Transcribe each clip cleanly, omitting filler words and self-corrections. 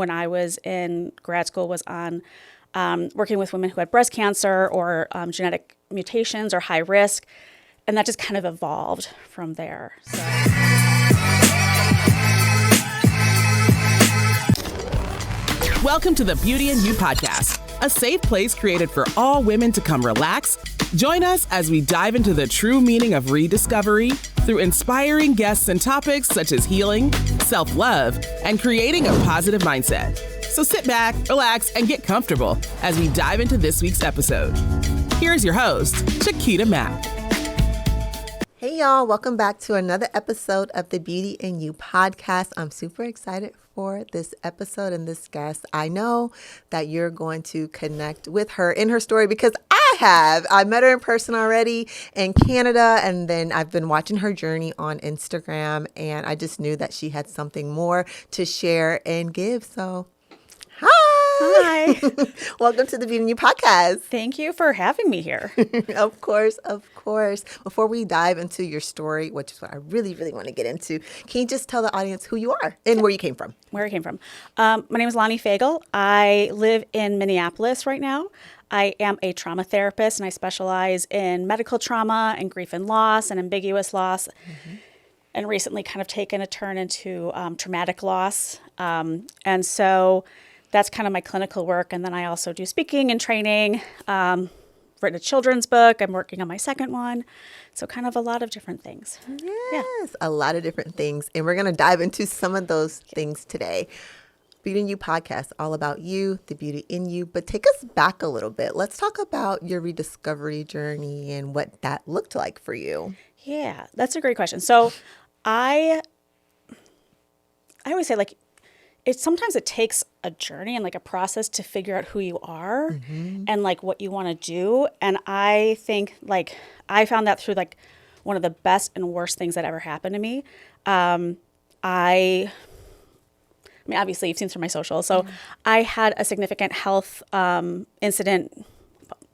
when I was in grad school was on working with women who had breast cancer or genetic mutations or high risk. And that just kind of evolved from there. So. Welcome to the Beauty in You podcast, a safe place created for all women to come relax. Join us as we dive into the true meaning of rediscovery through inspiring guests and topics such as healing, self-love, and creating a positive mindset. So sit back, relax, and get comfortable as we dive into this week's episode. Here's your host, Chiquita Mack. Hey y'all, welcome back to another episode of the Beauty in You podcast. I'm super excited for this episode and this guest. I know that you're going to connect with her in her story because I met her in person already in Canada, and then I've been watching her journey on Instagram, and I just knew that she had something more to share and give. So hi. Welcome to the Beauty in You podcast. Thank you for having me here. Of course. Before we dive into your story, which is what I really, really want to get into, can you just tell the audience who you are and where you came from? Where I came from. My name is Loni Fagel. I live in Minneapolis right now. I am a trauma therapist, and I specialize in medical trauma and grief and loss and ambiguous loss, and recently kind of taken a turn into traumatic loss. And so that's kind of my clinical work. And then I also do speaking and training, written a children's book. I'm working on my second one. So kind of a lot of different things. Yes, a lot of different things. And we're going to dive into some of those things today. Beauty in You podcast, all about you, the beauty in you. But take us back a little bit. Let's talk about your rediscovery journey and what that looked like for you. Yeah, that's a great question. So I always say, like, sometimes it takes a journey and like a process to figure out who you are and like what you want to do. And I think like I found that through like one of the best and worst things that ever happened to me. I mean, obviously you've seen through my social. So I had a significant health incident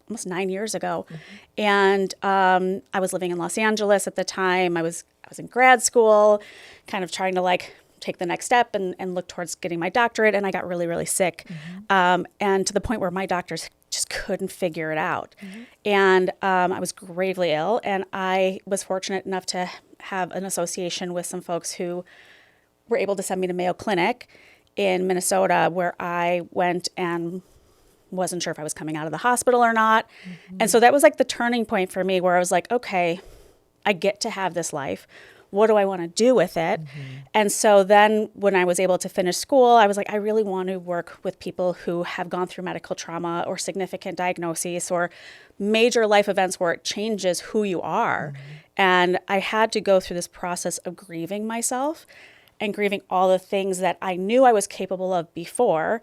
almost 9 years ago. And I was living in Los Angeles at the time. I was in grad school, kind of trying to like take the next step and look towards getting my doctorate. And I got really, really sick. And to the point where my doctors just couldn't figure it out. And I was gravely ill. And I was fortunate enough to have an association with some folks who were able to send me to Mayo Clinic in Minnesota, where I went and wasn't sure if I was coming out of the hospital or not. And so that was like the turning point for me, where I was like, okay, I get to have this life. What do I want to do with it? And so then when I was able to finish school, I was like, I really want to work with people who have gone through medical trauma or significant diagnoses or major life events where it changes who you are. And I had to go through this process of grieving myself and grieving all the things that I knew I was capable of before,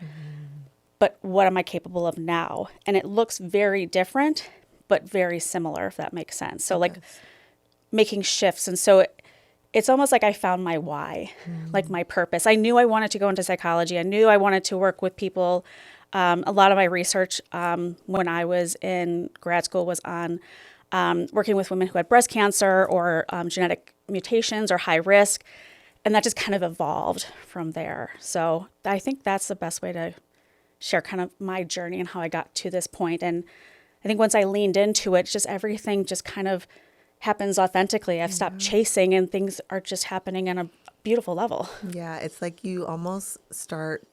but what am I capable of now? And it looks very different, but very similar, if that makes sense. So like making shifts. And so it's almost like I found my why, like my purpose. I knew I wanted to go into psychology. I knew I wanted to work with people. A lot of my research when I was in grad school was on working with women who had breast cancer or genetic mutations or high risk. And that just kind of evolved from there. So I think that's the best way to share kind of my journey and how I got to this point. And I think once I leaned into it, just everything just kind of happens authentically. I've stopped chasing and things are just happening on a beautiful level. Yeah, it's like you almost start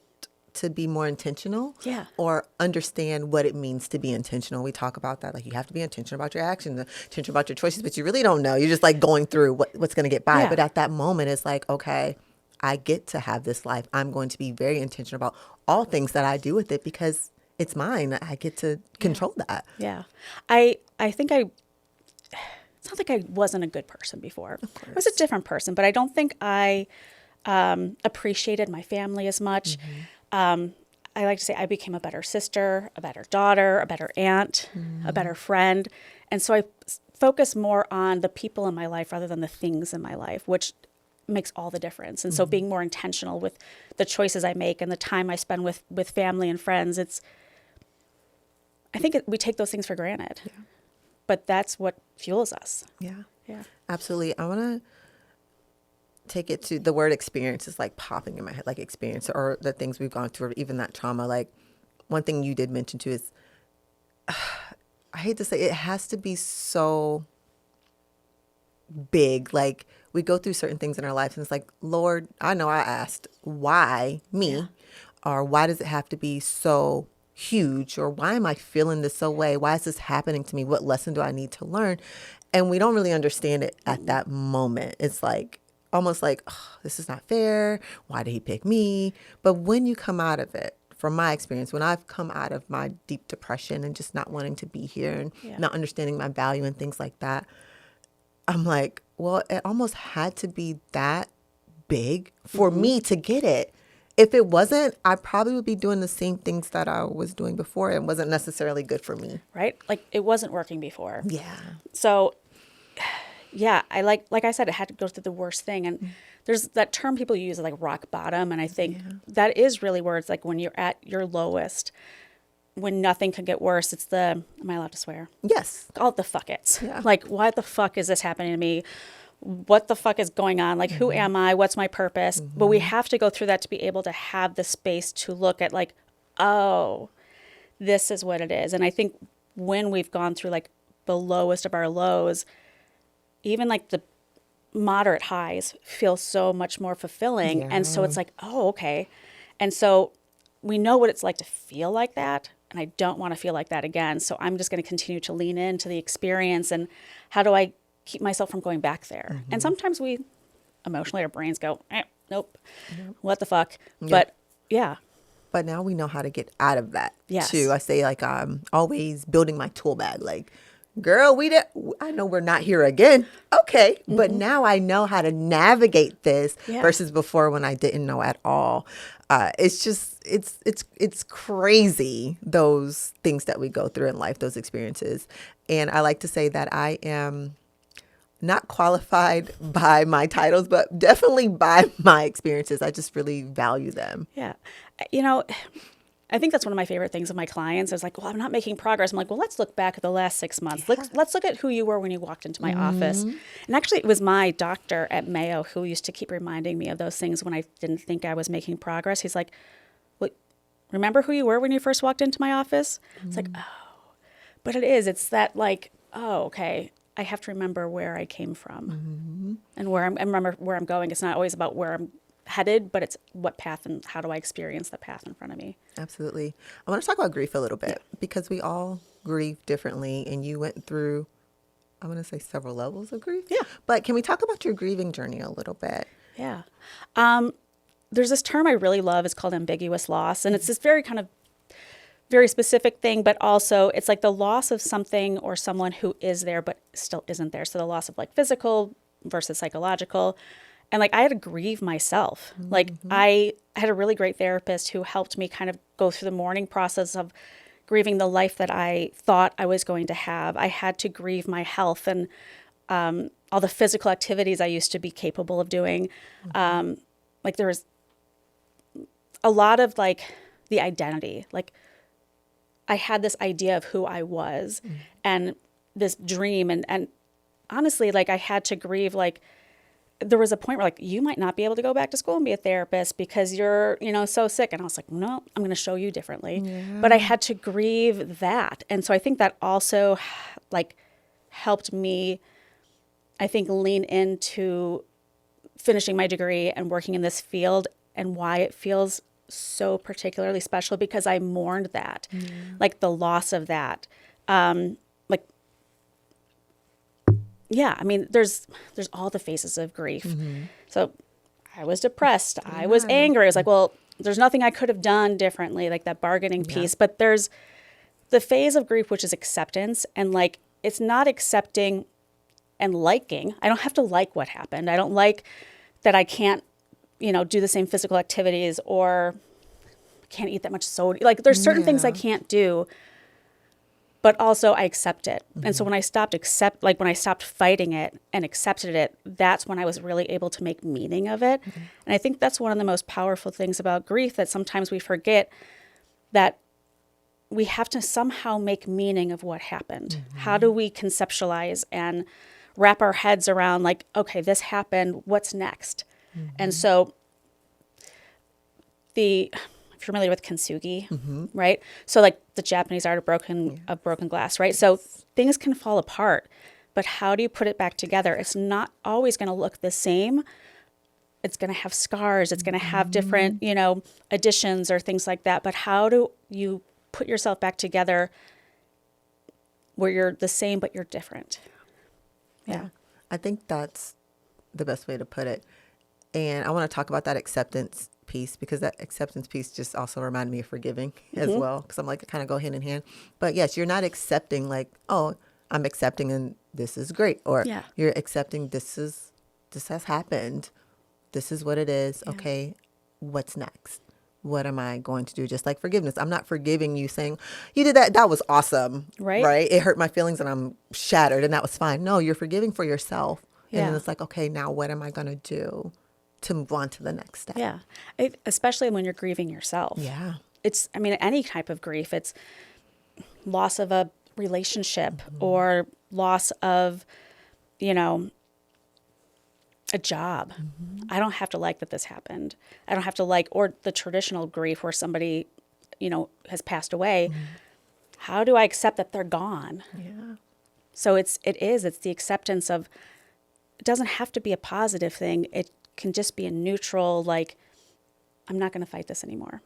to be more intentional or understand what it means to be intentional. We talk about that. Like you have to be intentional about your actions, intentional about your choices, but you really don't know. You're just like going through what's going to get by. But at that moment, it's like, okay, I get to have this life. I'm going to be very intentional about all things that I do with it because it's mine. I get to control that. Yeah. I think it's not like I wasn't a good person before. I was a different person, but I don't think I appreciated my family as much. I like to say I became a better sister, a better daughter, a better aunt, a better friend. And so I focus more on the people in my life rather than the things in my life, which makes all the difference. And so being more intentional with the choices I make and the time I spend with family and friends, I think we take those things for granted. But that's what fuels us. Yeah. Yeah. Absolutely. I want to take it to the word experience is like popping in my head, like experience or the things we've gone through, or even that trauma. Like one thing you did mention too is, I hate to say it has to be so big. Like we go through certain things in our life and it's like, Lord, I know I asked why me, or why does it have to be so huge, or why am I feeling this so way? Why is this happening to me? What lesson do I need to learn? And we don't really understand it at that moment. It's like almost like, oh, this is not fair. Why did he pick me? But when you come out of it, from my experience, when I've come out of my deep depression and just not wanting to be here and not understanding my value and things like that, I'm like, well, it almost had to be that big for me to get it. If it wasn't, I probably would be doing the same things that I was doing before. It wasn't necessarily good for me. Right? Like it wasn't working before. Yeah. So yeah, I like I said, it had to go through the worst thing. And there's that term people use like rock bottom. And I think that is really where it's like when you're at your lowest, when nothing could get worse, it's am I allowed to swear? Yes. All the fuck it's. Yeah. Like, why the fuck is this happening to me? What the fuck is going on? Like, who am I? What's my purpose? But we have to go through that to be able to have the space to look at like, oh, this is what it is. And I think when we've gone through like the lowest of our lows, even like the moderate highs feel so much more fulfilling. And so it's like, oh, okay. And so we know what it's like to feel like that. And I don't want to feel like that again. So I'm just going to continue to lean into the experience and how do I keep myself from going back there? And sometimes we emotionally, our brains go, nope, what the fuck? But yeah. But now we know how to get out of that Yes. too. I say like I'm always building my tool bag. Like, girl, I know we're not here again. Okay. But now I know how to navigate this versus before when I didn't know at all. It's just, it's crazy, those things that we go through in life, those experiences. And I like to say that I am not qualified by my titles, but definitely by my experiences. I just really value them. Yeah. You know, I think that's one of my favorite things of my clients. I was like, well, I'm not making progress. I'm like, well, let's look back at the last 6 months. Let's look at who you were when you walked into my office. And actually, it was my doctor at Mayo who used to keep reminding me of those things when I didn't think I was making progress. He's like, well, remember who you were when you first walked into my office? It's like, oh, but it's that like, oh, okay. I have to remember where I came from and remember where I'm going. It's not always about where I'm headed, but it's what path and how do I experience the path in front of me. Absolutely. I want to talk about grief a little bit because we all grieve differently, and you went through, I want to say, several levels of grief. Yeah. But can we talk about your grieving journey a little bit? Yeah. There's this term I really love. It's called ambiguous loss. And it's this very kind of very specific thing, but also it's like the loss of something or someone who is there but still isn't there. So the loss of like physical versus psychological. And like I had to grieve myself. Like I had a really great therapist who helped me kind of go through the mourning process of grieving the life that I thought I was going to have. I had to grieve my health and all the physical activities I used to be capable of doing. Like there was a lot of like the identity. Like I had this idea of who I was and this dream. And honestly, like I had to grieve, like, there was a point where like, you might not be able to go back to school and be a therapist because you're, so sick. And I was like, no, I'm going to show you differently. Yeah. But I had to grieve that. And so I think that also like helped me, I think, lean into finishing my degree and working in this field and why it feels so particularly special because I mourned that, like the loss of that. Yeah, I mean, there's all the phases of grief. So I was depressed. I was angry. I was like, well, there's nothing I could have done differently, like that bargaining piece. But there's the phase of grief, which is acceptance. And like, it's not accepting and liking. I don't have to like what happened. I don't like that I can't, do the same physical activities or can't eat that much soda. Like there's certain things I can't do. But also I accept it. And so when I stopped when I stopped fighting it and accepted it, that's when I was really able to make meaning of it. And I think that's one of the most powerful things about grief, that sometimes we forget that we have to somehow make meaning of what happened. How do we conceptualize and wrap our heads around like, okay, this happened, what's next? And so if you're familiar with kintsugi, right? So like the Japanese art of broken glass, right? So things can fall apart, but how do you put it back together? It's not always going to look the same. It's going to have scars. It's going to have different, additions or things like that. But how do you put yourself back together where you're the same, but you're different? Yeah. I think that's the best way to put it. And I want to talk about that acceptance piece, because that acceptance piece just also reminded me of forgiving as well. Because I'm like, it kind of go hand in hand. But yes, you're not accepting like, oh, I'm accepting and this is great. Or you're accepting this has happened. This is what it is. Yeah. Okay, what's next? What am I going to do? Just like forgiveness. I'm not forgiving you saying, you did that. That was awesome. Right? It hurt my feelings and I'm shattered and that was fine. No, you're forgiving for yourself. Yeah. And then it's like, okay, now what am I going to do to move on to the next step? Yeah. Especially when you're grieving yourself. Yeah. Any type of grief. It's loss of a relationship or loss of, a job. I don't have to like that this happened. I don't have to like, or the traditional grief where somebody, has passed away. How do I accept that they're gone? Yeah. So it's the acceptance of, it doesn't have to be a positive thing. It can just be a neutral, like, I'm not going to fight this anymore.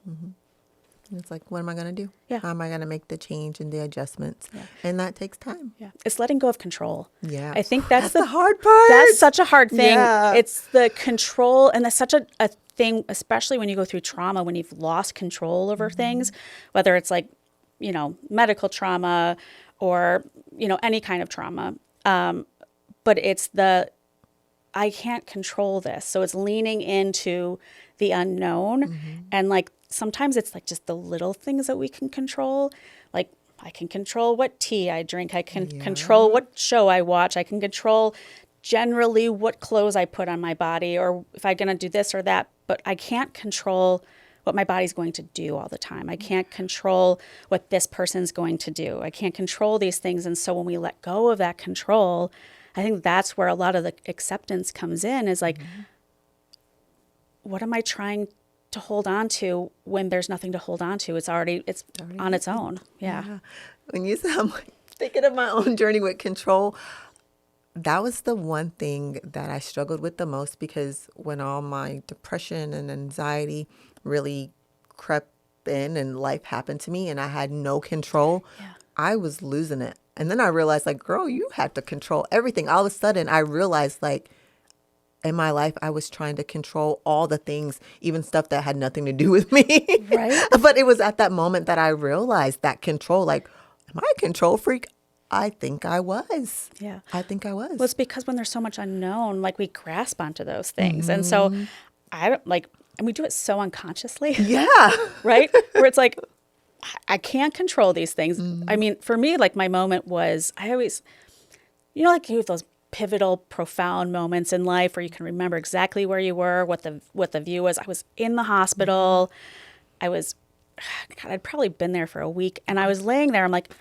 It's like, what am I going to do? Yeah. How am I going to make the change and the adjustments? Yeah. And that takes time. Yeah. It's letting go of control. Yeah. I think that's the hard part. That's such a hard thing. Yeah. It's the control. And that's such a thing, especially when you go through trauma, when you've lost control over things, whether it's like, medical trauma or, any kind of trauma. But it's I can't control this. So it's leaning into the unknown. And like, sometimes it's like just the little things that we can control. Like I can control what tea I drink. I can control what show I watch. I can control generally what clothes I put on my body or if I'm going to do this or that. But I can't control what my body's going to do all the time. I can't control what this person's going to do. I can't control these things. And so when we let go of that control, I think that's where a lot of the acceptance comes in is like, what am I trying to hold on to when there's nothing to hold on to? It's already on its own. Yeah. When you said, I'm like thinking of my own journey with control, that was the one thing that I struggled with the most, because when all my depression and anxiety really crept in and life happened to me and I had no control, I was losing it. And then I realized, like, girl, you have to control everything. All of a sudden, I realized, like, in my life, I was trying to control all the things, even stuff that had nothing to do with me. Right. But it was at that moment that I realized that control, like, am I a control freak? I think I was. Yeah. I think I was. Well, it's because when there's so much unknown, like we grasp onto those things. And so and we do it so unconsciously. Yeah. Right? Where it's like, I can't control these things. I mean, for me, like my moment was, I always, like you have those pivotal, profound moments in life where you can remember exactly where you were, what the view was. I was in the hospital. I'd probably been there for a week, and I was laying there. I'm like,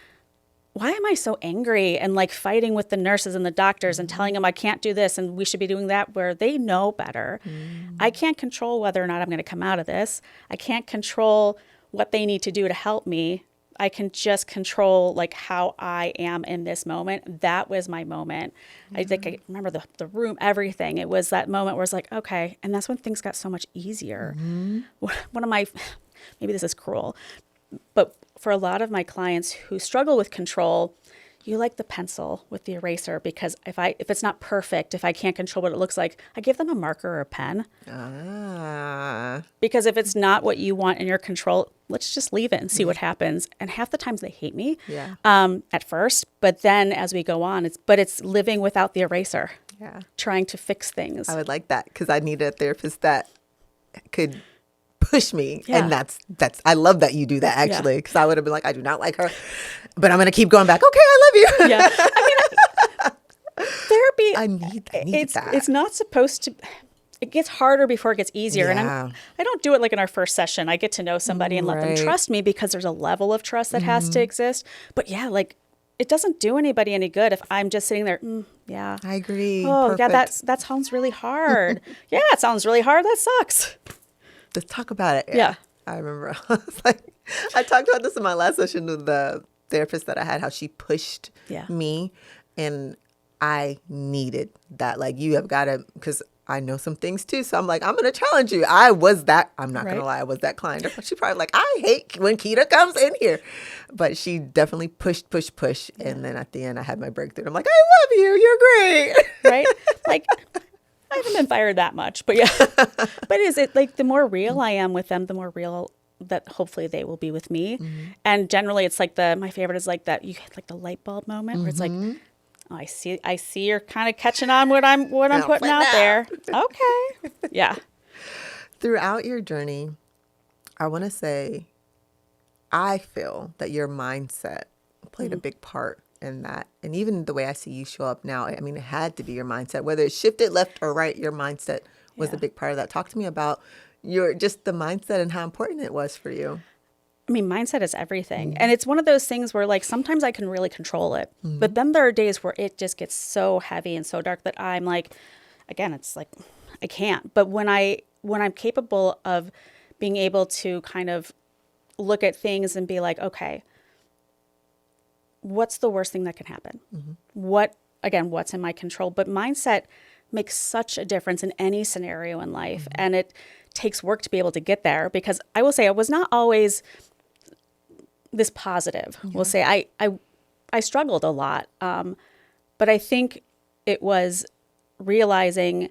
why am I so angry and like fighting with the nurses and the doctors and telling them I can't do this and we should be doing that, where they know better. I can't control whether or not I'm going to come out of this. I can't control what they need to do to help me. I can just control like how I am in this moment. That was my moment. I think I remember the room, everything. It was that moment where it's like, okay. And that's when things got so much easier. One of my, maybe this is cruel, but for a lot of my clients who struggle with control, you like the pencil with the eraser, because if it's not perfect, if I can't control what it looks like, I give them a marker or a pen. Because if it's not what you want in your control, let's just leave it and see what happens. And half the times they hate me at first, but then as we go on, it's living without the eraser, trying to fix things. I would like that, because I need a therapist that could push me. And that's I love that you do that, actually, because I would have been like, I do not like her, but I'm going to keep going back. Okay, I love you. Yeah. I mean, therapy, I need that. It's not supposed to, it gets harder before it gets easier. And I don't do it like in our first session. I get to know somebody and let them trust me, because there's a level of trust that has to exist. But yeah, like it doesn't do anybody any good if I'm just sitting there. Yeah. I agree. Oh, Perfect. yeah, that sounds really hard. Yeah, it sounds really hard. That sucks. Let's talk about it. Yeah. I remember I talked about this in my last session with the therapist that I had, how she pushed me, and I needed that. Like, you have got to, because I know some things too. So I'm like, I'm going to challenge you. I'm not going to lie, I was that client. She probably like, I hate when Keita comes in here. But she definitely pushed. And then at the end, I had my breakthrough. I'm like, I love you. You're great. Right? Like, I haven't been fired that much, but yeah. But is it like the more real I am with them, the more real that hopefully they will be with me. And generally it's like my favorite is like that, you get like the light bulb moment where it's like, oh, I see you're kind of catching on what I'm putting out there. Okay. Yeah. Throughout your journey, I want to say, I feel that your mindset played a big part in that. And even the way I see you show up now, I mean, it had to be your mindset. Whether it shifted left or right, your mindset was a big part of that. Talk to me about just the mindset and how important it was for you. I mean, mindset is everything. And it's one of those things where like sometimes I can really control it. But then there are days where it just gets so heavy and so dark that I'm like, again, it's like I can't. But when I'm capable of being able to kind of look at things and be like, okay, what's the worst thing that can happen? What's in my control? But mindset makes such a difference in any scenario in life. And it takes work to be able to get there, because I will say I was not always this positive. We'll say I struggled a lot. But I think it was realizing,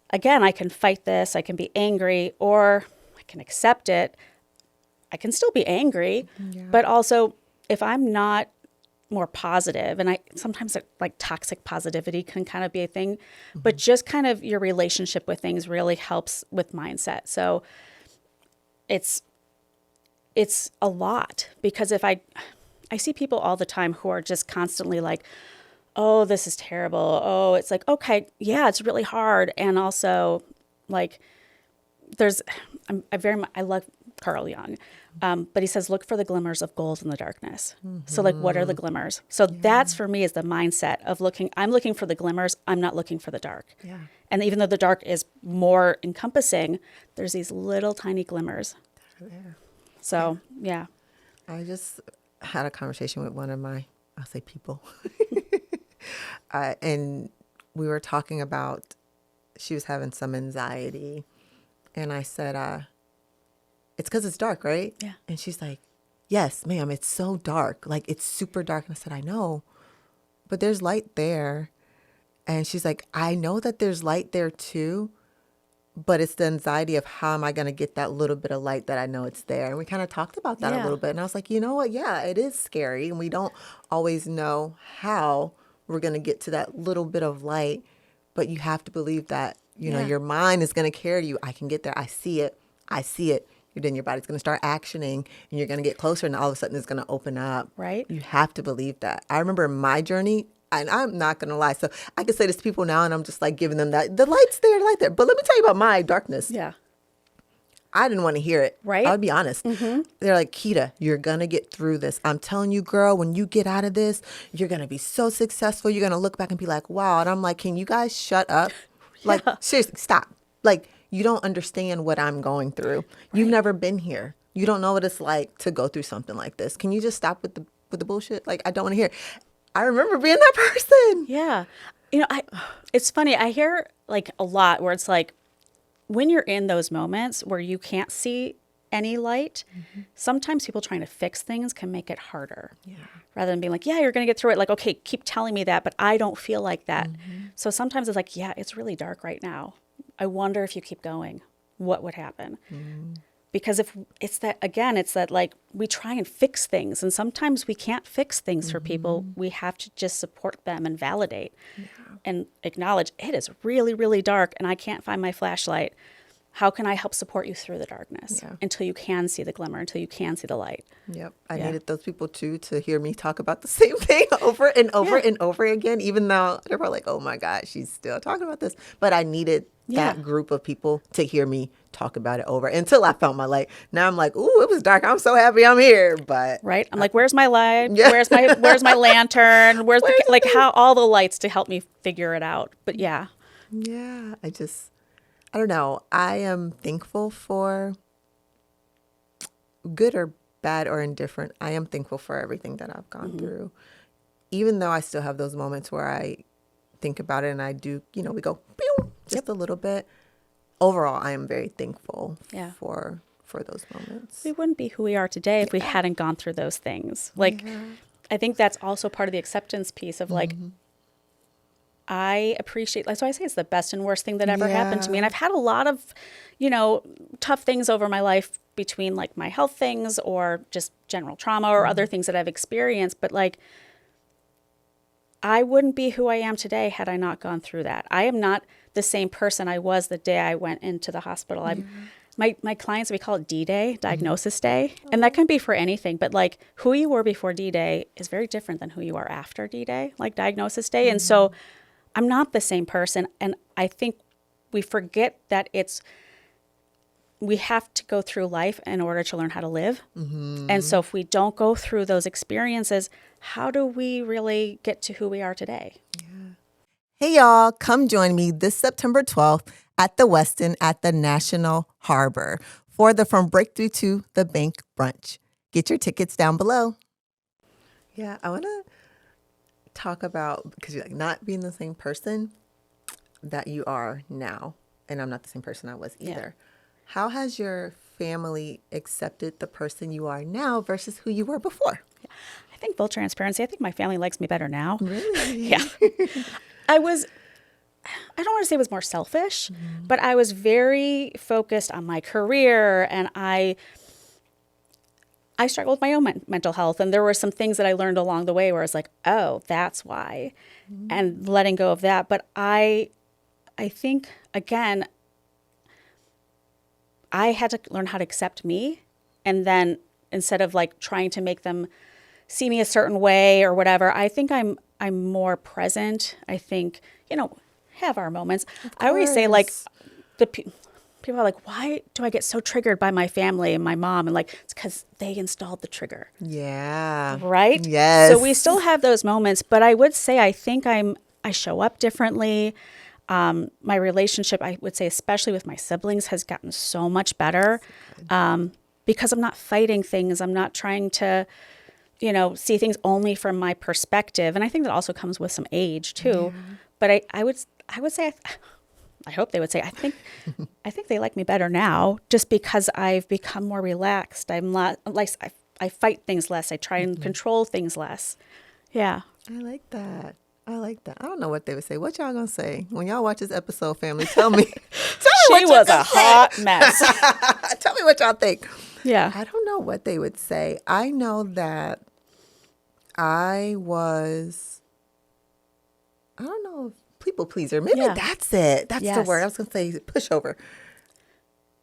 again, I can fight this, I can be angry, or I can accept it. I can still be angry, but also if I'm not more positive, and sometimes like toxic positivity can kind of be a thing, but just kind of your relationship with things really helps with mindset. So it's a lot, because if I see people all the time who are just constantly like, oh, this is terrible. Oh, it's like, okay, yeah, it's really hard. And also like I love Carl Jung. But he says, look for the glimmers of gold in the darkness. So like, what are the glimmers? So that's for me is the mindset of I'm looking for the glimmers. I'm not looking for the dark. Yeah. And even though the dark is more encompassing, there's these little tiny glimmers. So, yeah. I just had a conversation with one of my, I'll say people. And we were talking about, she was having some anxiety. And I said, it's because it's dark, right? Yeah. And she's like, yes, ma'am, it's so dark. Like, it's super dark. And I said, I know, but there's light there. And she's like, I know that there's light there too, but it's the anxiety of how am I going to get that little bit of light that I know it's there. And we kind of talked about that a little bit. And I was like, you know what? Yeah, it is scary. And we don't always know how we're going to get to that little bit of light, but you have to believe that, you know, your mind is going to carry you. I can get there. I see it. Then your body's going to start actioning and you're going to get closer, and all of a sudden it's going to open up. Right. You have to believe that. I remember my journey, and I'm not going to lie. So I can say this to people now, and I'm just like giving them that, the light's there, the light there. But let me tell you about my darkness. Yeah. I didn't want to hear it. Right. I'll be honest. They're like, Keita, you're going to get through this. I'm telling you, girl, when you get out of this, you're going to be so successful. You're going to look back and be like, wow. And I'm like, can you guys shut up? Like, seriously, stop. Like, you don't understand what I'm going through. Right. You've never been here. You don't know what it's like to go through something like this. Can you just stop with the bullshit? Like, I don't want to hear it. I remember being that person. Yeah. You know, it's funny. I hear like a lot where it's like, when you're in those moments where you can't see any light, sometimes people trying to fix things can make it harder. Yeah. Rather than being like, yeah, you're going to get through it. Like, okay, keep telling me that, but I don't feel like that. So sometimes it's like, yeah, it's really dark right now. I wonder if you keep going, what would happen? Because if it's that, again, it's that like we try and fix things, and sometimes we can't fix things for people. We have to just support them and validate and acknowledge it is really, really dark and I can't find my flashlight. How can I help support you through the darkness until you can see the glimmer, until you can see the light? Yep. I needed those people too to hear me talk about the same thing over and over and over again, even though they're probably like, oh my God, she's still talking about this. But I needed that group of people to hear me talk about it over until I found my light. Now I'm like, ooh, it was dark. I'm so happy I'm here. But Right. I'm like, where's my light? Yeah. Where's my lantern? Where's the, like how all the lights to help me figure it out. But yeah. yeah, I don't know. I am thankful for good or bad or indifferent. I am thankful for everything that I've gone through. Even though I still have those moments where I think about it and I do, we go pew, just a little bit. Overall, I am very thankful for those moments. We wouldn't be who we are today if we hadn't gone through those things. Like, I think that's also part of the acceptance piece of like, I appreciate, that's why I say it's the best and worst thing that ever happened to me. And I've had a lot of, tough things over my life between like my health things or just general trauma or other things that I've experienced. But like, I wouldn't be who I am today had I not gone through that. I am not the same person I was the day I went into the hospital. My clients, we call it D-Day, diagnosis day. And that can be for anything. But like who you were before D-Day is very different than who you are after D-Day, like diagnosis day. And so I'm not the same person. And I think we forget that we have to go through life in order to learn how to live. And so if we don't go through those experiences, how do we really get to who we are today? Hey, y'all, come join me this September 12th at the Westin at the National Harbor for the From Breakthrough to the Bank brunch. Get your tickets down below. Yeah, I want to talk about, because you're like not being the same person that you are now. And I'm not the same person I was either. How has your family accepted the person you are now versus who you were before? I think full transparency. I think my family likes me better now. Really? Yeah. I don't want to say it was more selfish, but I was very focused on my career and I struggled with my own mental health. And there were some things that I learned along the way where I was like, oh, that's why. And letting go of that. But I think, again, I had to learn how to accept me. And then instead of like trying to make them see me a certain way or whatever, I think I'm more present. I think, have our moments. I always say like people are like, why do I get so triggered by my family and my mom? And like, it's because they installed the trigger. Yeah. Right? Yes. So we still have those moments, but I would say I think I show up differently. My relationship, I would say, especially with my siblings, has gotten so much better because I'm not fighting things. I'm not trying to, see things only from my perspective. And I think that also comes with some age too. Yeah. But I would say, I hope they would say, I think they like me better now just because I've become more relaxed. I'm not like, I fight things less. I try and control things less. Yeah. I like that. I don't know what they would say. What y'all gonna say when y'all watch this episode, family? Tell me. She was a hot mess. Tell me what y'all think. Yeah. I don't know what they would say. I know that I don't know, people pleaser. Maybe that's it. That's the word. I was gonna say pushover.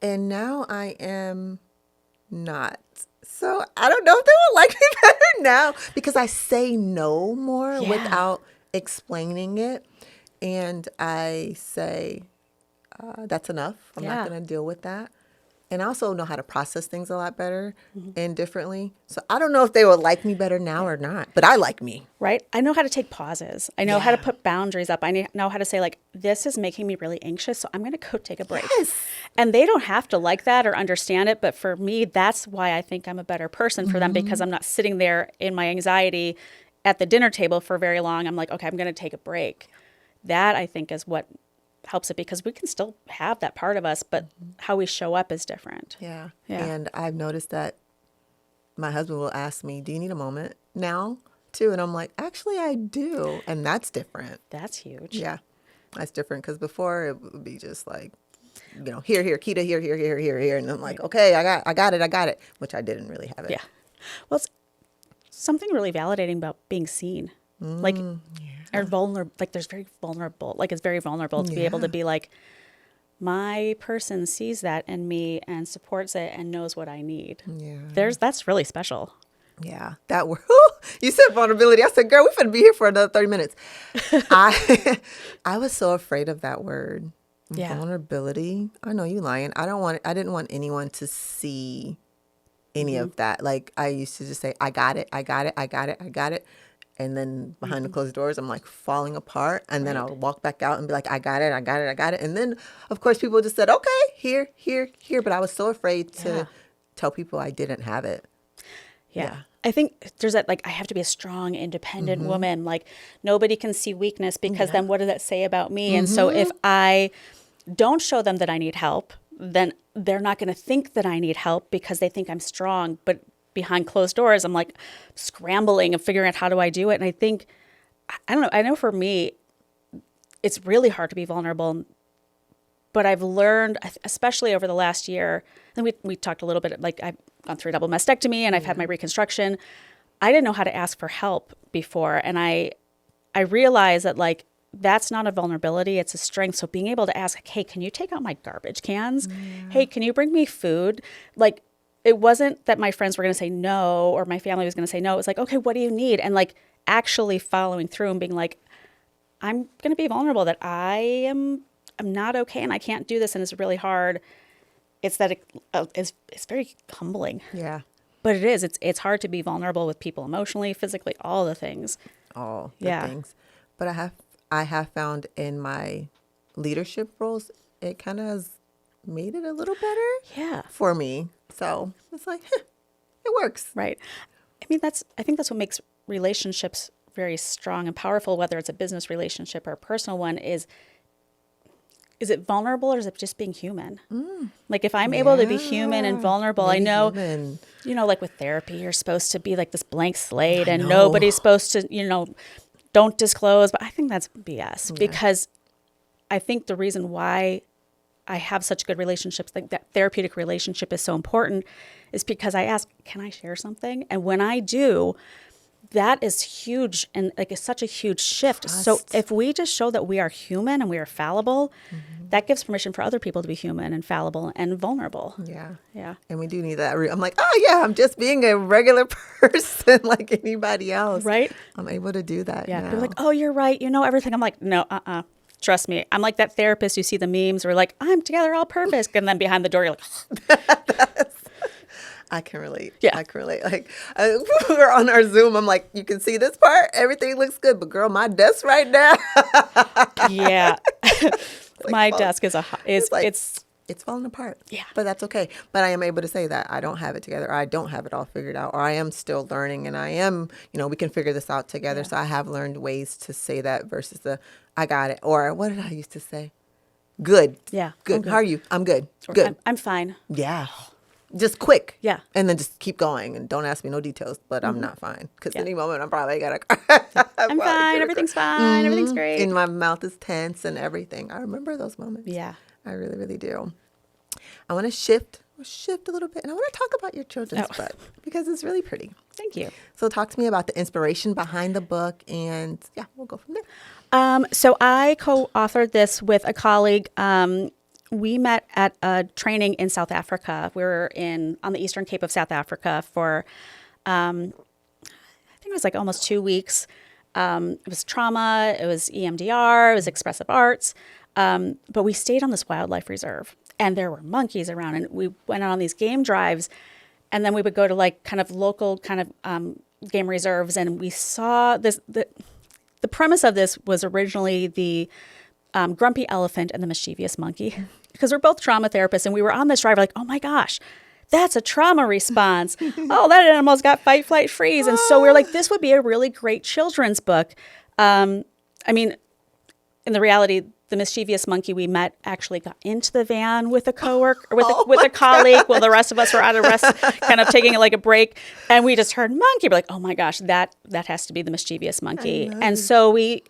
And now I am not. So I don't know if they will like me better now because I say no more without explaining it. And I say, that's enough. I'm not going to deal with that. And I also know how to process things a lot better and differently. So I don't know if they will like me better now or not, but I like me. Right? I know how to take pauses. I know how to put boundaries up. I know how to say like, this is making me really anxious, so I'm going to go take a break. Yes. And they don't have to like that or understand it. But for me, that's why I think I'm a better person for them because I'm not sitting there in my anxiety at the dinner table for very long. I'm like, okay, I'm going to take a break. That I think is what helps it because we can still have that part of us, but how we show up is different. Yeah. And I've noticed that my husband will ask me, do you need a moment now too? And I'm like, actually I do. And that's different. That's huge. Yeah. That's different because before it would be just like, here, Keita, here. And I'm like, okay, I got it, which I didn't really have it. Yeah. Well, it's something really validating about being seen. Like, or vulnerable, like there's very vulnerable, like it's very vulnerable to be able to be like, my person sees that in me and supports it and knows what I need. Yeah. That's really special. Yeah. That word. You said vulnerability. I said, girl, we're going to be here for another 30 minutes. I was so afraid of that word. Yeah. Vulnerability. I know you lying. I didn't want anyone to see any of that. Like I used to just say, I got it, I got it, I got it, I got it. And then behind the closed doors, I'm like falling apart. And then I'll walk back out and be like, I got it, I got it, I got it. And then, of course, people just said, okay, here, here, here. But I was so afraid to tell people I didn't have it. Yeah. I think there's that, like, I have to be a strong, independent woman. Like, nobody can see weakness because then what does that say about me? And so if I don't show them that I need help, then they're not going to think that I need help because they think I'm strong. But behind closed doors, I'm like scrambling and figuring out how do I do it. And I think, I don't know, I know for me, it's really hard to be vulnerable. But I've learned, especially over the last year, and we talked a little bit, like I've gone through a double mastectomy and I've had my reconstruction. I didn't know how to ask for help before. And I realized that, like, that's not a vulnerability, it's a strength. So being able to ask, like, hey, can you take out my garbage cans? Hey, can you bring me food? Like, it wasn't that my friends were going to say no or my family was going to say no. It was like, okay, what do you need? And like actually following through and being like, I'm going to be vulnerable that I'm not okay and I can't do this and it's really hard. It's that it's very humbling. Yeah. But it is. It's hard to be vulnerable with people emotionally, physically, all the things. All the things. But I have found in my leadership roles, it kind of has made it a little better for me. So it's like, it works. Right. I mean, I think that's what makes relationships very strong and powerful, whether it's a business relationship or a personal one, is it vulnerable or is it just being human? Like if I'm able to be human and vulnerable, I know, you know, like with therapy, you're supposed to be like this blank slate and nobody's supposed to, you know, don't disclose. But I think that's BS because I think the reason why I have such good relationships, like that therapeutic relationship is so important, is because I ask, can I share something? And when I do, that is huge and like it's such a huge shift. Trust. So if we just show that we are human and we are fallible, that gives permission for other people to be human and fallible and vulnerable. Yeah. Yeah. And we do need that. I'm like, oh yeah, I'm just being a regular person like anybody else. Right. I'm able to do that. Yeah. Now. They're like, oh, you're right. You know everything. I'm like, no, trust me. I'm like that therapist you see the memes where like, I'm together all perfect. And then behind the door, you're like, I can relate. Yeah. I can relate. Like, we're on our Zoom. I'm like, you can see this part. Everything looks good. But girl, my desk right now. Yeah. Like, my desk is it's falling apart. Yeah. But that's okay. But I am able to say that I don't have it together, or I don't have it all figured out, or I am still learning and I am, you know, we can figure this out together. So I have learned ways to say that versus I got it. Or what did I used to say? Good. Yeah. Good. How are you? I'm good. Or Good. I'm fine. Yeah. Just quick. Yeah. And then just keep going and don't ask me no details, but I'm not fine. Because any moment I'm probably going to. I'm fine. Everything's fine. Everything's great. And my mouth is tense and everything. I remember those moments. Yeah. I really, really do. I want to shift a little bit. And I want to talk about your children's book because it's really pretty. Thank you. So talk to me about the inspiration behind the book. And yeah, we'll go from there. So I co-authored this with a colleague. We met at a training in South Africa. We were on the Eastern Cape of South Africa for, I think it was like almost 2 weeks. It was trauma, it was EMDR, it was expressive arts. But we stayed on this wildlife reserve and there were monkeys around and we went on these game drives and then we would go to like kind of local kind of game reserves and we saw this, the premise of this was originally the grumpy elephant and the mischievous monkey because we're both trauma therapists and we were on this drive like, oh my gosh, that's a trauma response. Oh, that animal's got fight, flight, freeze. And so we were like, this would be a really great children's book. I mean, in the reality, the mischievous monkey we met actually got into the van with a coworker, with a colleague, while the rest of us were at a rest, kind of taking like a break. And we just heard monkey. We're like, oh my gosh, that has to be the mischievous monkey. And so we,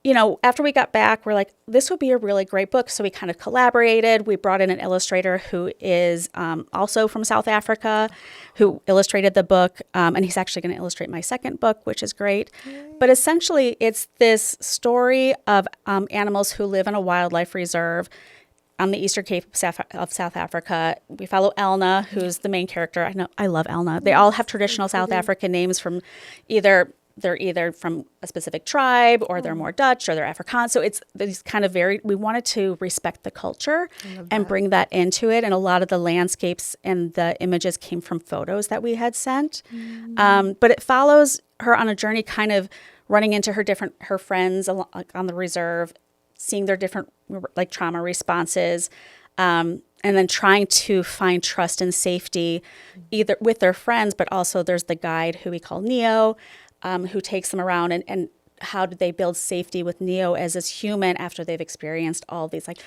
you know, after we got back, we're like, this would be a really great book. So we kind of collaborated. We brought in an illustrator who is also from South Africa, who illustrated the book. And he's actually going to illustrate my second book, which is great. But essentially, it's this story of animals who live in a wildlife reserve on the Eastern Cape of South Africa. We follow Elna, who's the main character. I love Elna. They all have traditional South African names from either they're either from a specific tribe or they're more Dutch or they're Afrikaans. So it's these kind of we wanted to respect the culture and bring that into it. And a lot of the landscapes and the images came from photos that we had sent. But it follows her on a journey, kind of running into her friends on the reserve, seeing their different like trauma responses, and then trying to find trust and safety either with their friends, but also there's the guide who we call Neo, who takes them around, and how did they build safety with Neo as this human after they've experienced all these like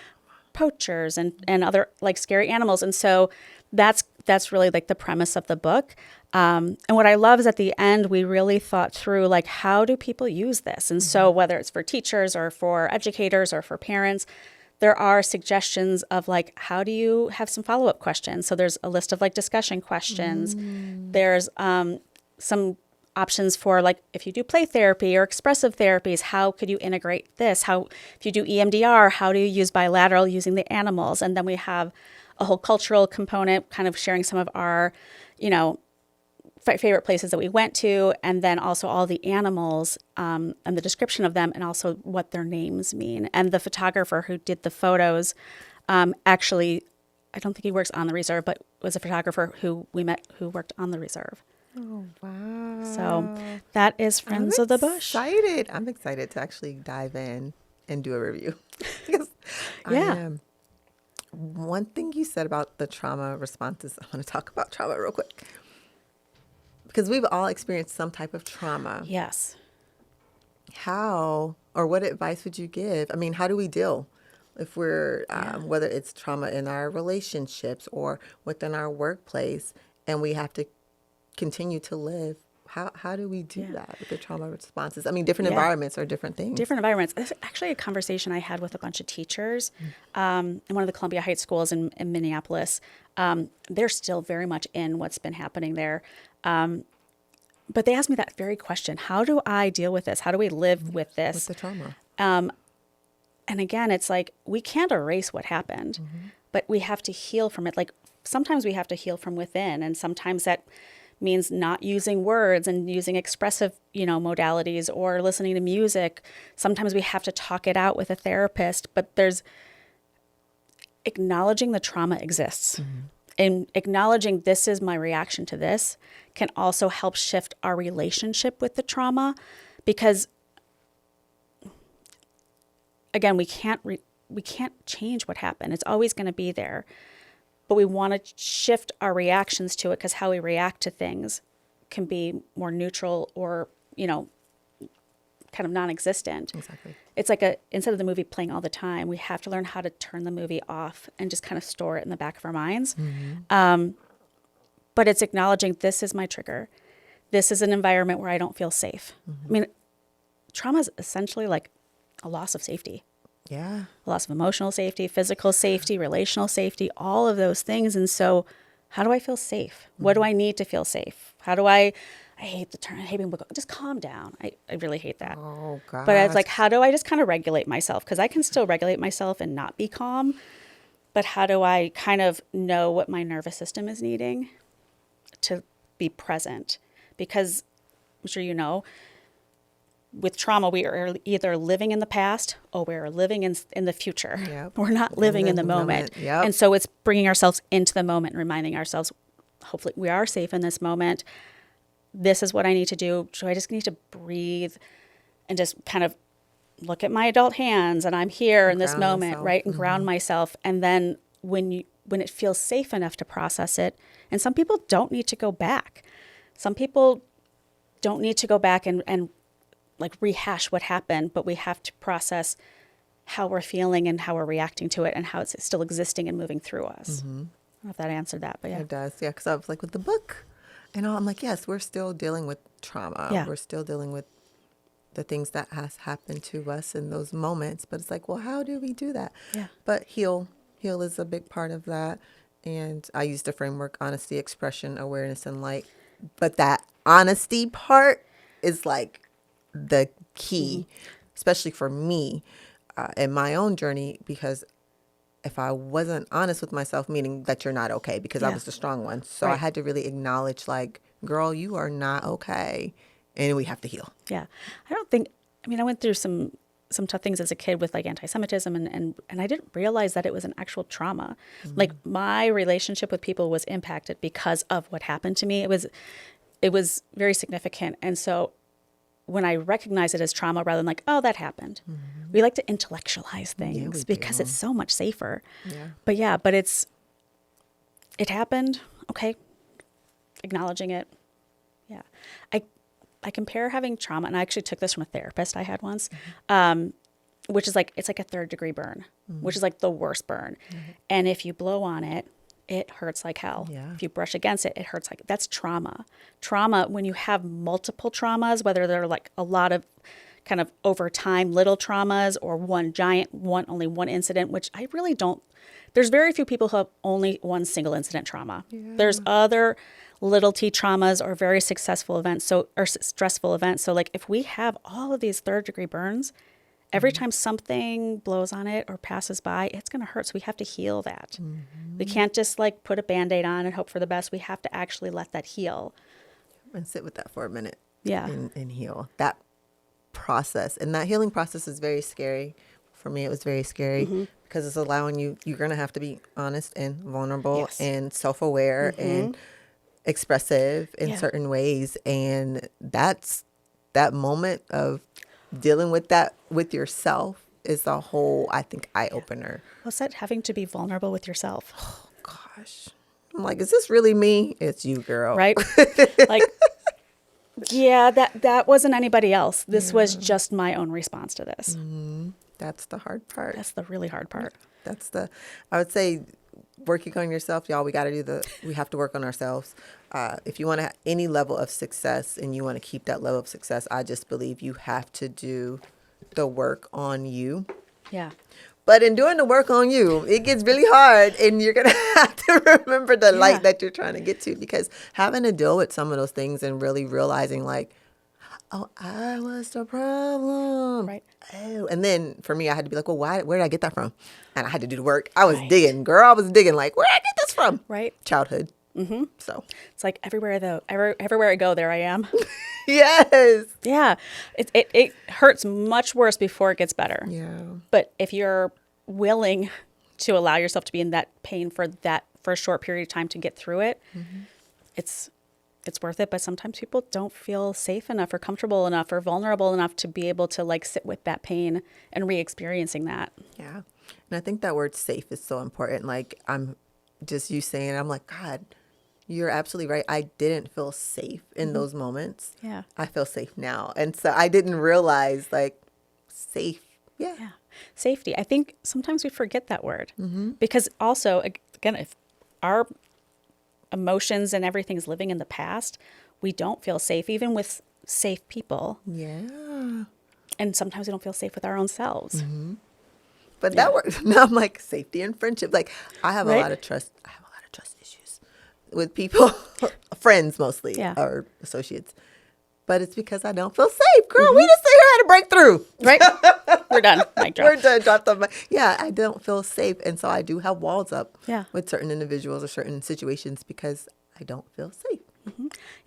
poachers and other like scary animals. And so that's really like the premise of the book. And what I love is at the end, we really thought through like, how do people use this? And so whether it's for teachers or for educators or for parents, there are suggestions of like, how do you have some follow-up questions? So there's a list of like discussion questions. There's some options for like, if you do play therapy or expressive therapies, how could you integrate this? If you do EMDR, how do you use bilateral using the animals? And then we have a whole cultural component, kind of sharing some of our, favorite places that we went to, and then also all the animals and the description of them, and also what their names mean. And the photographer who did the photos, actually, I don't think he works on the reserve, but was a photographer who we met who worked on the reserve. Oh, wow. So that is Friends of the Bush. I'm excited to actually dive in and do a review. Because I am. One thing you said about the trauma responses, I want to talk about trauma real quick. Because we've all experienced some type of trauma. Yes. How or what advice would you give? I mean, how do we deal if we're, whether it's trauma in our relationships or within our workplace, and we have to continue to live? How do we do that with the trauma responses? I mean, different environments are different things. Different environments. It's actually a conversation I had with a bunch of teachers in one of the Columbia Heights schools in Minneapolis. They're still very much in what's been happening there. But they asked me that very question. How do I deal with this? How do we live with this? With the trauma. And again, it's like, we can't erase what happened, but we have to heal from it. Like sometimes we have to heal from within, and sometimes that means not using words and using expressive, modalities or listening to music. Sometimes we have to talk it out with a therapist, but there's acknowledging the trauma exists. And acknowledging this is my reaction to this can also help shift our relationship with the trauma, because again, we can't change what happened. It's always going to be there. But we want to shift our reactions to it, because how we react to things can be more neutral or, kind of non-existent. Exactly. It's like instead of the movie playing all the time, we have to learn how to turn the movie off and just kind of store it in the back of our minds. But it's acknowledging, this is my trigger. This is an environment where I don't feel safe. I mean, trauma is essentially like a loss of safety. Yeah. A loss of emotional safety, physical safety, relational safety, all of those things. And so how do I feel safe? What do I need to feel safe? How do I hate the term, I hate being, just calm down. I really hate that. Oh, God. But it's like, how do I just kind of regulate myself? Because I can still regulate myself and not be calm. But how do I kind of know what my nervous system is needing to be present? Because I'm sure with trauma, we are either living in the past or we're living in the future. Yep. We're not living in the moment. Yep. And so it's bringing ourselves into the moment and reminding ourselves, hopefully we are safe in this moment. This is what I need to do. So I just need to breathe and just kind of look at my adult hands, and I'm here in this moment, myself. right? And ground myself. And then when it feels safe enough to process it, and some people don't need to go back. Some people don't need to go back and like rehash what happened, but we have to process how we're feeling and how we're reacting to it and how it's still existing and moving through us. I don't know if that answered that, but yeah. It does. Yeah. Because I was like, with the book, I'm like, yes, we're still dealing with trauma. Yeah. We're still dealing with the things that has happened to us in those moments. But it's like, well, how do we do that? Yeah. But heal is a big part of that. And I use the framework, honesty, expression, awareness, and light. But that honesty part is like the key, especially for me in my own journey, because if I wasn't honest with myself, meaning that you're not okay, because I was the strong one. So I had to really acknowledge, like, girl, you are not okay. and we have to heal. Yeah. I went through some tough things as a kid with like anti-Semitism and I didn't realize that it was an actual trauma. Like my relationship with people was impacted because of what happened to me. It was very significant. And so when I recognize it as trauma rather than like, oh, that happened, we like to intellectualize things because it's so much safer. Yeah. But it happened. Okay. Acknowledging it. Yeah. I compare having trauma, and I actually took this from a therapist I had once, which is like, it's like a 3rd-degree burn, which is like the worst burn. And if you blow on it, it hurts like hell. Yeah. If you brush against it, it hurts like, that's trauma. Trauma, when you have multiple traumas, whether they're like a lot of kind of over time little traumas or only one incident, which I really don't, there's very few people who have only one single incident trauma. Yeah. There's other little t traumas or very successful events, or stressful events. So like if we have all of these 3rd-degree burns, every time something blows on it or passes by, it's going to hurt. So we have to heal that. We can't just like put a Band-Aid on and hope for the best. We have to actually let that heal. And sit with that for a minute. Yeah. And heal that process. And that healing process is very scary. For me, it was very scary because it's allowing you're going to have to be honest and vulnerable and self-aware and expressive in certain ways. And that moment of dealing with that with yourself is a whole, I think, eye-opener. What's that, having to be vulnerable with yourself? Oh, gosh. I'm like, is this really me? It's you, girl. Right? Like, yeah, that wasn't anybody else. This was just my own response to this. That's the hard part. That's the really hard part. I would say, working on yourself, y'all, we have to work on ourselves. If you want to have any level of success and you want to keep that level of success, I just believe you have to do the work on you. Yeah. But in doing the work on you, it gets really hard, and you're going to have to remember the light that you're trying to get to, because having to deal with some of those things and really realizing like, oh, I was the problem. Right. Oh, and then for me, I had to be like, well, where did I get that from? And I had to do the work. I was digging, girl. I was digging like, where did I get this from? Right. Childhood. So it's like everywhere I go, there I am. Yes. Yeah. It hurts much worse before it gets better. Yeah. But if you're willing to allow yourself to be in that pain for a short period of time to get through it, it's worth it. But sometimes people don't feel safe enough or comfortable enough or vulnerable enough to be able to like sit with that pain and re-experiencing that. Yeah. And I think that word safe is so important. Like, I'm just you saying, I'm like, God, you're absolutely right. I didn't feel safe in those moments. Yeah. I feel safe now. And so I didn't realize like safe. Yeah. Yeah. Safety. I think sometimes we forget that word because also, again, if our emotions and everything is living in the past, we don't feel safe, even with safe people. Yeah. And sometimes we don't feel safe with our own selves. But that word, now I'm like safety and friendship. Like I have a lot of trust. I have a lot of trust issues with people, friends mostly, or associates. But it's because I don't feel safe, girl. We just sit here and had a breakthrough. Right? We're done. Mic drop. We're done. Drop the mic. Yeah, I don't feel safe. And so I do have walls up with certain individuals or certain situations because I don't feel safe.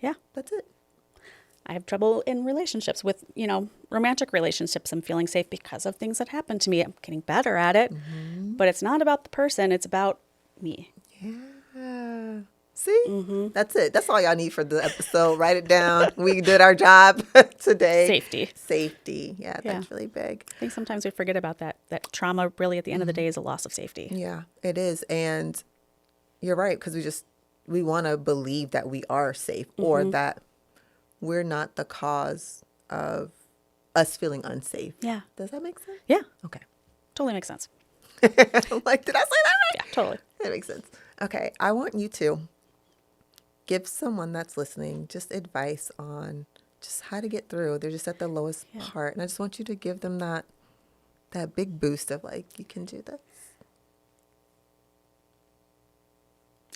Yeah. That's it. I have trouble in relationships with, romantic relationships. I'm feeling safe because of things that happened to me. I'm getting better at it. But it's not about the person. It's about me. Yeah. See? That's it. That's all y'all need for the episode. Write it down. We did our job today. Safety. Yeah, that's really big. I think sometimes we forget about that. That trauma really at the end of the day is a loss of safety. Yeah, it is. And you're right, because we want to believe that we are safe or that we're not the cause of us feeling unsafe. Yeah. Does that make sense? Yeah. Okay. Totally makes sense. I'm like, did I say that right? Yeah, totally. That makes sense. Okay. I want you to give someone that's listening just advice on just how to get through. They're just at the lowest part. And I just want you to give them that big boost of like, you can do this.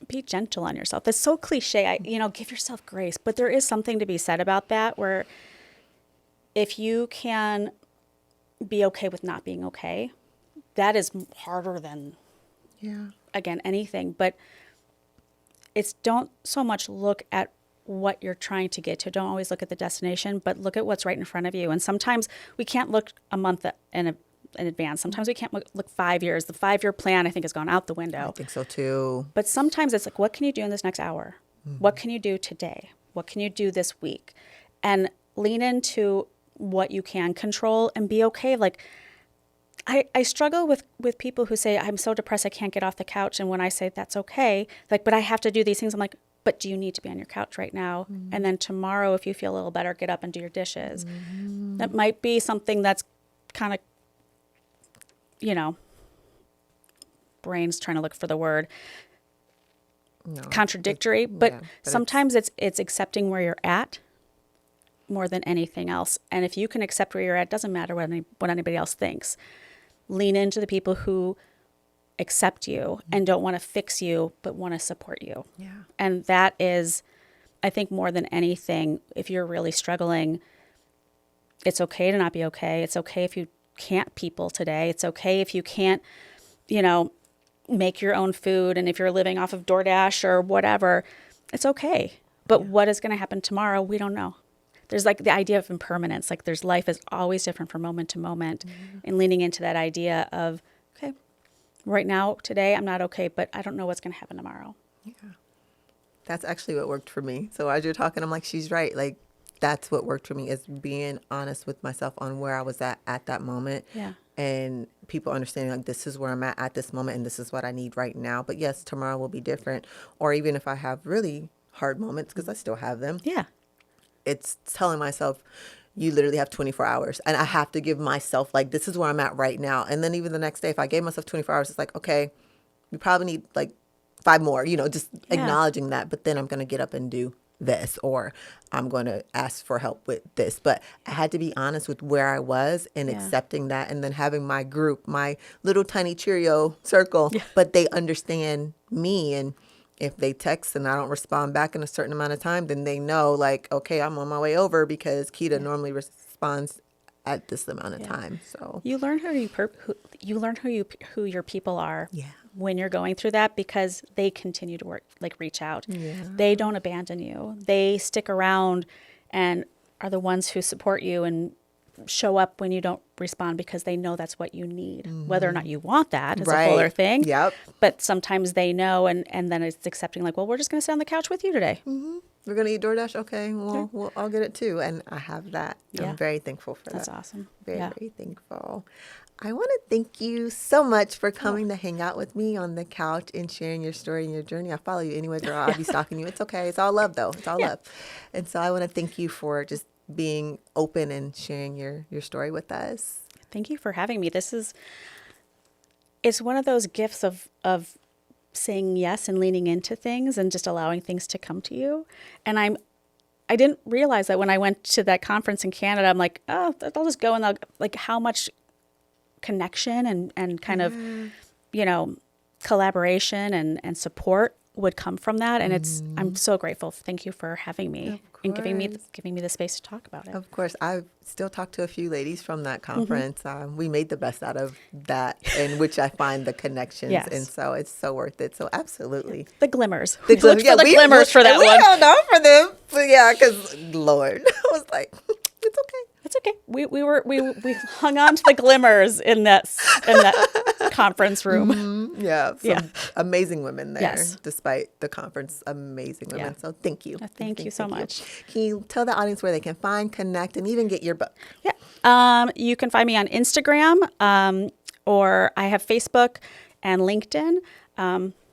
Be gentle on yourself. That's so cliche. Give yourself grace. But there is something to be said about that, where if you can be okay with not being okay, that is harder than, again, anything. But it's don't so much look at what you're trying to get to. Don't always look at the destination, but look at what's right in front of you. And sometimes we can't look a month in advance. Sometimes we can't look 5 years. The 5-year plan, I think, has gone out the window. I think so too. But sometimes it's like, what can you do in this next hour? What can you do today? What can you do this week? And lean into what you can control and be okay. Like, I struggle with people who say, I'm so depressed I can't get off the couch. And when I say that's okay, like, but I have to do these things, I'm like, but do you need to be on your couch right now? And then tomorrow, if you feel a little better, get up and do your dishes. That might be something that's kind of, brain's trying to look for the word, contradictory. But sometimes it's accepting where you're at more than anything else. And if you can accept where you're at, it doesn't matter what anybody else thinks. Lean into the people who accept you and don't want to fix you, but want to support you. Yeah. And that is, I think, more than anything, if you're really struggling, it's okay to not be okay. It's okay if you can't people today. It's okay if you can't, make your own food. And if you're living off of DoorDash or whatever, it's okay. But what is going to happen tomorrow? We don't know. There's like the idea of impermanence. Like there's life is always different from moment to moment. And leaning into that idea of, okay, right now, today, I'm not okay, but I don't know what's going to happen tomorrow. Yeah. That's actually what worked for me. So as you're talking, I'm like, she's right. Like, that's what worked for me, is being honest with myself on where I was at that moment. Yeah. And people understanding, like, this is where I'm at this moment, and this is what I need right now. But yes, tomorrow will be different. Or even if I have really hard moments, because I still have them. Yeah. It's telling myself, you literally have 24 hours. And I have to give myself, like, this is where I'm at right now. And then even the next day, if I gave myself 24 hours, it's like, okay, we probably need like 5 more, just acknowledging that. But then I'm going to get up and do this, or I'm going to ask for help with this. But I had to be honest with where I was and accepting that, and then having my group, my little tiny Cheerio circle, but they understand me. And if they text and I don't respond back in a certain amount of time, then they know, like, okay, I'm on my way over, because Keita normally responds at this amount of time. So you learn who your people are. Yeah. When you're going through that, because they continue to reach out. Yeah. They don't abandon you. They stick around and are the ones who support you and show up when you don't respond, because they know that's what you need. Whether or not you want that is a whole other thing. Yep. But sometimes they know, and then it's accepting, like, well, we're just going to sit on the couch with you today. We're going to eat DoorDash? Okay, well, I'll get it too. And I have that. Yeah. I'm very thankful for that. That's awesome. Very thankful. I want to thank you so much for coming to hang out with me on the couch and sharing your story and your journey. I follow you anyway, girl. I'll be stalking you. It's okay. It's all love, though. It's all love. And so I want to thank you for just being open and sharing your story with us. Thank you for having me. It's one of those gifts of saying yes and leaning into things and just allowing things to come to you. And I didn't realize that when I went to that conference in Canada. I'm like, oh, I'll just go, and how much connection and kind of, collaboration and support would come from that. And I'm so grateful. Thank you for having me and giving me the space to talk about it. Of course. I still talk to a few ladies from that conference. We made the best out of that, in which I find the connections. Yes. And so it's so worth it. So absolutely. The glimmers. We looked for the glimmers for that we one. We don't know for them. But yeah, because Lord, I was like, it's okay. It's okay. We hung on to the glimmers in that conference room. Yeah. Some amazing women there. Yes. Despite the conference, amazing women. Yeah. So thank you. Thank you so much. Can you tell the audience where they can find, connect, and even get your book? Yeah. You can find me on Instagram, or I have Facebook and LinkedIn.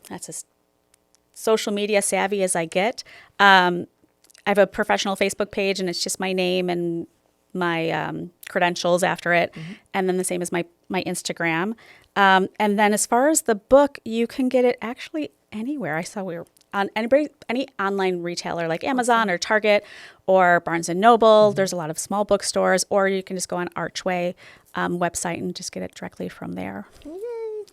That's as social media savvy as I get. I have a professional Facebook page, and it's just my name and my credentials after it. And then the same as my Instagram. And then as far as the book, you can get it actually anywhere. I saw we were on any online retailer like Amazon or Target or Barnes & Noble. There's a lot of small bookstores, or you can just go on Archway website and just get it directly from there.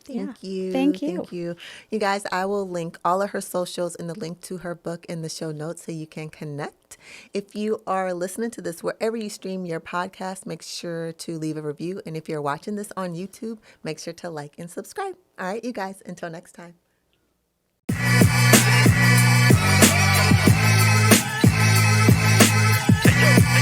Thank you. Thank you. Thank you. You guys, I will link all of her socials and the link to her book in the show notes so you can connect. If you are listening to this wherever you stream your podcast, make sure to leave a review. And if you're watching this on YouTube, make sure to like and subscribe. All right, you guys, until next time. Whoa.